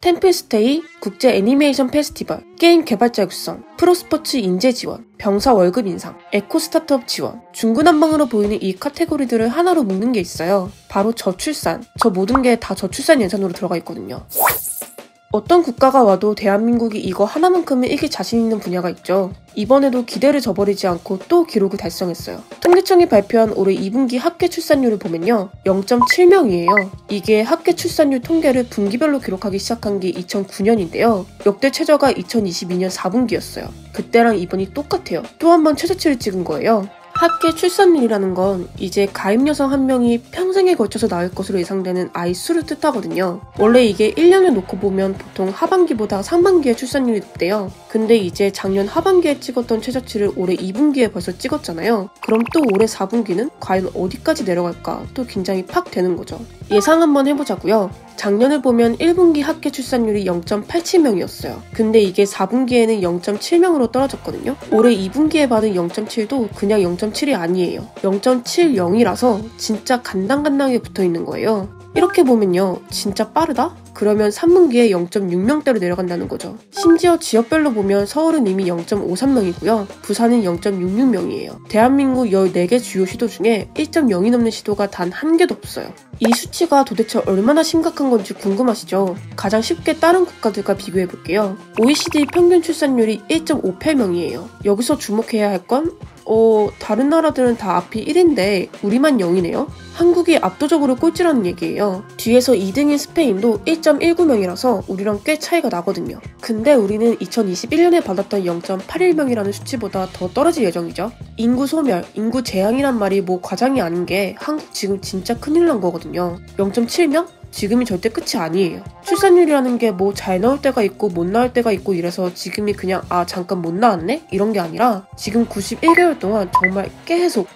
템플스테이, 국제 애니메이션 페스티벌, 게임 개발자 육성, 프로스포츠 인재 지원, 병사 월급 인상, 에코 스타트업 지원, 중구난방으로 보이는 이 카테고리들을 하나로 묶는 게 있어요. 바로 저출산. 저 모든 게 다 저출산 예산으로 들어가 있거든요. 어떤 국가가 와도 대한민국이 이거 하나만큼은 이길 자신 있는 분야가 있죠. 이번에도 기대를 저버리지 않고 또 기록을 달성했어요. 통계청이 발표한 올해 2분기 합계 출산율을 보면요. 0.7명이에요. 이게 합계 출산율 통계를 분기별로 기록하기 시작한 게 2009년인데요. 역대 최저가 2022년 4분기였어요. 그때랑 이번이 똑같아요. 또 한 번 최저치를 찍은 거예요. 합계 출산율이라는 건 이제 가임 여성 한 명이 평생에 걸쳐서 낳을 것으로 예상되는 아이 수를 뜻하거든요. 원래 이게 1년을 놓고 보면 보통 하반기보다 상반기에 출산율이 높대요. 근데 이제 작년 하반기에 찍었던 최저치를 올해 2분기에 벌써 찍었잖아요. 그럼 또 올해 4분기는 과연 어디까지 내려갈까 또 긴장이 팍 되는 거죠. 예상 한번 해보자고요. 작년을 보면 1분기 합계 출산율이 0.87명이었어요. 근데 이게 4분기에는 0.7명으로 떨어졌거든요. 올해 2분기에 받은 0.7도 그냥 0.7이 아니에요. 0.70이라서 진짜 간당간당하게 붙어있는 거예요. 이렇게 보면요. 진짜 빠르다? 그러면 3분기에 0.6명대로 내려간다는 거죠. 심지어 지역별로 보면 서울은 이미 0.53명이고요. 부산은 0.66명이에요. 대한민국 14개 주요 시도 중에 1.0이 넘는 시도가 단 한 개도 없어요. 이 수치가 도대체 얼마나 심각한 건지 궁금하시죠? 가장 쉽게 다른 국가들과 비교해볼게요. OECD 평균 출산율이 1.58명이에요. 여기서 주목해야 할 건 다른 나라들은 다 앞이 1인데 우리만 0이네요? 한국이 압도적으로 꼴찌라는 얘기예요. 뒤에서 2등인 스페인도 1.19명이라서 우리랑 꽤 차이가 나거든요. 근데 우리는 2021년에 받았던 0.81명이라는 수치보다 더 떨어질 예정이죠. 인구 소멸, 인구 재앙이란 말이 뭐 과장이 아닌 게 한국 지금 진짜 큰일 난 거거든요. 0.7명? 지금이 절대 끝이 아니에요. 출산율이라는 게 뭐 잘 나올 때가 있고 못 나올 때가 있고 이래서 지금이 그냥 잠깐 못 나왔네? 이런 게 아니라 지금 91개월 동안 정말 계속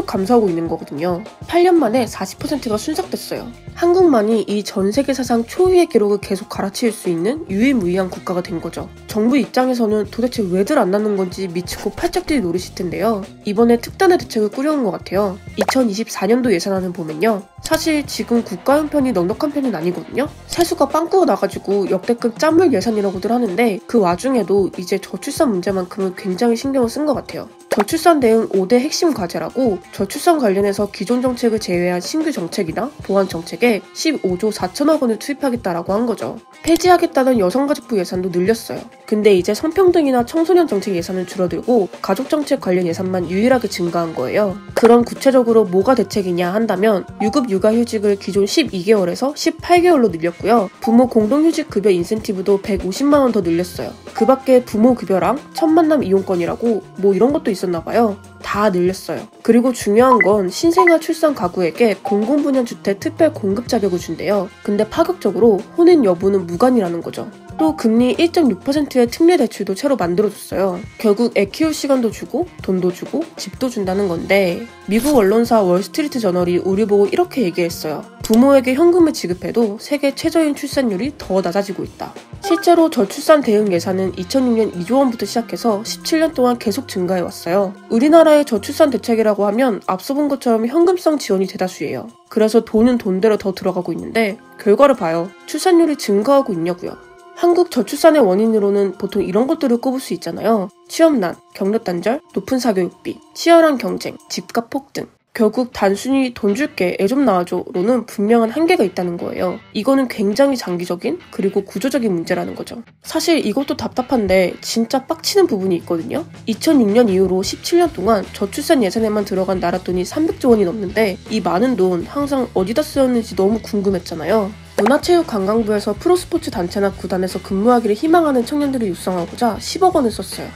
감소하고 있는 거거든요. 8년 만에 40%가 순삭됐어요. 한국만이 이 전 세계 사상 초유의 기록을 계속 갈아치울 수 있는 유일무이한 국가가 된 거죠. 정부 입장에서는 도대체 왜들 안 낳는 건지 미치고 팔짝들이 노리실 텐데요. 이번에 특단의 대책을 꾸려온 것 같아요. 2024년도 예산안을 보면요. 사실 지금 국가 형편이 넉넉한 편은 아니거든요. 세수가 빵꾸가 나가지고 역대급 짠물 예산이라고들 하는데 그 와중에도 이제 저출산 문제만큼은 굉장히 신경을 쓴 것 같아요. 저출산 대응 5대 핵심 과제라고 저출산 관련해서 기존 정책을 제외한 신규 정책이나 보완 정책에 15조 4천억 원을 투입하겠다라고 한 거죠. 폐지하겠다는 여성가족부 예산도 늘렸어요. 근데 이제 성평등이나 청소년 정책 예산은 줄어들고 가족정책 관련 예산만 유일하게 증가한 거예요. 그럼 구체적으로 뭐가 대책이냐 한다면 유급 육아휴직을 기존 12개월에서 18개월로 늘렸고요. 부모 공동휴직 급여 인센티브도 150만 원 더 늘렸어요. 그 밖에 부모 급여랑 첫 만남 이용권이라고 뭐 이런 것도 있었나봐요. 다 늘렸어요. 그리고 중요한 건 신생아 출산 가구에게 공공분양주택 특별 공급 자격을 준대요. 근데 파격적으로 혼인 여부는 무관이라는 거죠. 또 금리 1.6%의 특례 대출도 새로 만들어줬어요. 결국 애 키울 시간도 주고 돈도 주고 집도 준다는 건데 미국 언론사 월스트리트 저널이 우리 보고 이렇게 얘기했어요. 부모에게 현금을 지급해도 세계 최저인 출산율이 더 낮아지고 있다. 실제로 저출산 대응 예산은 2006년 2조 원부터 시작해서 17년 동안 계속 증가해왔어요. 우리나라의 저출산 대책이라고 하면 앞서 본 것처럼 현금성 지원이 대다수예요. 그래서 돈은 돈대로 더 들어가고 있는데 결과를 봐요. 출산율이 증가하고 있냐고요. 한국 저출산의 원인으로는 보통 이런 것들을 꼽을 수 있잖아요. 취업난, 경력 단절, 높은 사교육비, 치열한 경쟁, 집값 폭등. 결국 단순히 돈 줄게, 애 좀 낳아줘로는 분명한 한계가 있다는 거예요. 이거는 굉장히 장기적인 그리고 구조적인 문제라는 거죠. 사실 이것도 답답한데 진짜 빡치는 부분이 있거든요. 2006년 이후로 17년 동안 저출산 예산에만 들어간 나라 돈이 300조 원이 넘는데 이 많은 돈 항상 어디다 쓰였는지 너무 궁금했잖아요. 문화체육관광부에서 프로스포츠 단체나 구단에서 근무하기를 희망하는 청년들을 육성하고자 10억 원을 썼어요.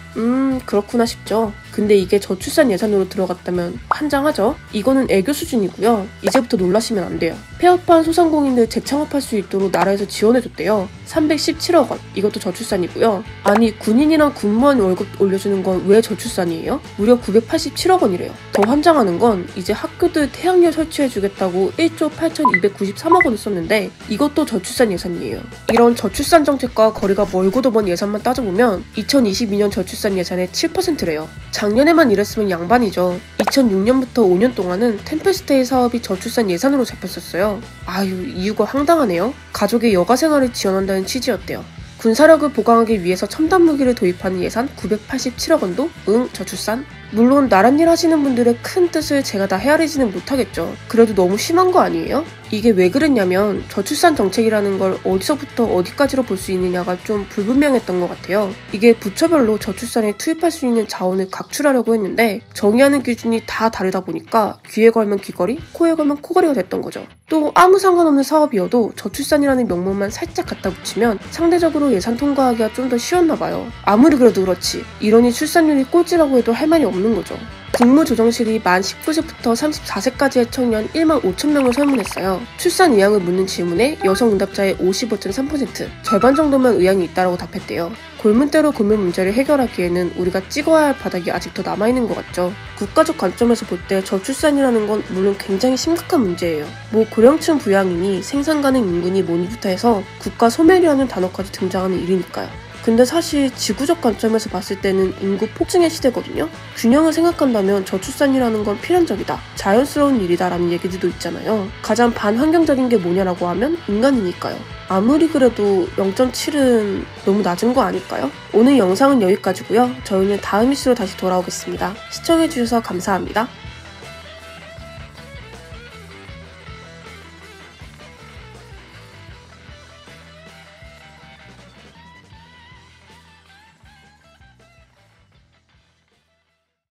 그렇구나 싶죠. 근데 이게 저출산 예산으로 들어갔다면 환장하죠? 이거는 애교 수준이고요. 이제부터 놀라시면 안 돼요. 폐업한 소상공인들 재창업할 수 있도록 나라에서 지원해줬대요. 317억 원. 이것도 저출산이고요. 아니 군인이랑 군무원 월급 올려주는 건 왜 저출산이에요? 무려 987억 원이래요. 더 환장하는 건 이제 학교들 태양열 설치해주겠다고 1조 8,293억 원을 썼는데 이것도 저출산 예산이에요. 이런 저출산 정책과 거리가 멀고도 먼 예산만 따져보면 2022년 저출산 예산의 7%래요. 작년에만 이랬으면 양반이죠. 2006년부터 5년 동안은 템플스테이 사업이 저출산 예산으로 잡혔었어요. 아유, 이유가 황당하네요. 가족의 여가 생활을 지원한다는 취지였대요. 군사력을 보강하기 위해서 첨단 무기를 도입하는 예산 987억 원도 저출산? 물론 나란 일 하시는 분들의 큰 뜻을 제가 다 헤아리지는 못하겠죠. 그래도 너무 심한 거 아니에요? 이게 왜 그랬냐면 저출산 정책이라는 걸 어디서부터 어디까지로 볼 수 있느냐가 좀 불분명했던 것 같아요. 이게 부처별로 저출산에 투입할 수 있는 자원을 각출하려고 했는데 정의하는 기준이 다 다르다 보니까 귀에 걸면 귀걸이, 코에 걸면 코걸이가 됐던 거죠. 또 아무 상관없는 사업이어도 저출산이라는 명목만 살짝 갖다 붙이면 상대적으로 예산 통과하기가 좀 더 쉬웠나 봐요. 아무리 그래도 그렇지 이러니 출산율이 꼴찌라고 해도 할 말이 없는 거죠. 국무조정실이 만 19세부터 34세까지의 청년 1만 5천 명을 설문했어요. 출산 의향을 묻는 질문에 여성 응답자의 55.3%, 절반 정도면 의향이 있다고 답했대요. 골문대로 고민 문제를 해결하기에는 우리가 찍어야 할 바닥이 아직 더 남아있는 것 같죠. 국가적 관점에서 볼 때 저출산이라는 건 물론 굉장히 심각한 문제예요. 뭐 고령층 부양이니 생산 가능 인구니 뭐니부터 해서 국가 소멸이라는 단어까지 등장하는 일이니까요. 근데 사실 지구적 관점에서 봤을 때는 인구 폭증의 시대거든요. 균형을 생각한다면 저출산이라는 건 필연적이다, 자연스러운 일이다 라는 얘기들도 있잖아요. 가장 반환경적인 게 뭐냐라고 하면 인간이니까요. 아무리 그래도 0.7은 너무 낮은 거 아닐까요? 오늘 영상은 여기까지고요. 저희는 다음 이슈로 다시 돌아오겠습니다. 시청해주셔서 감사합니다.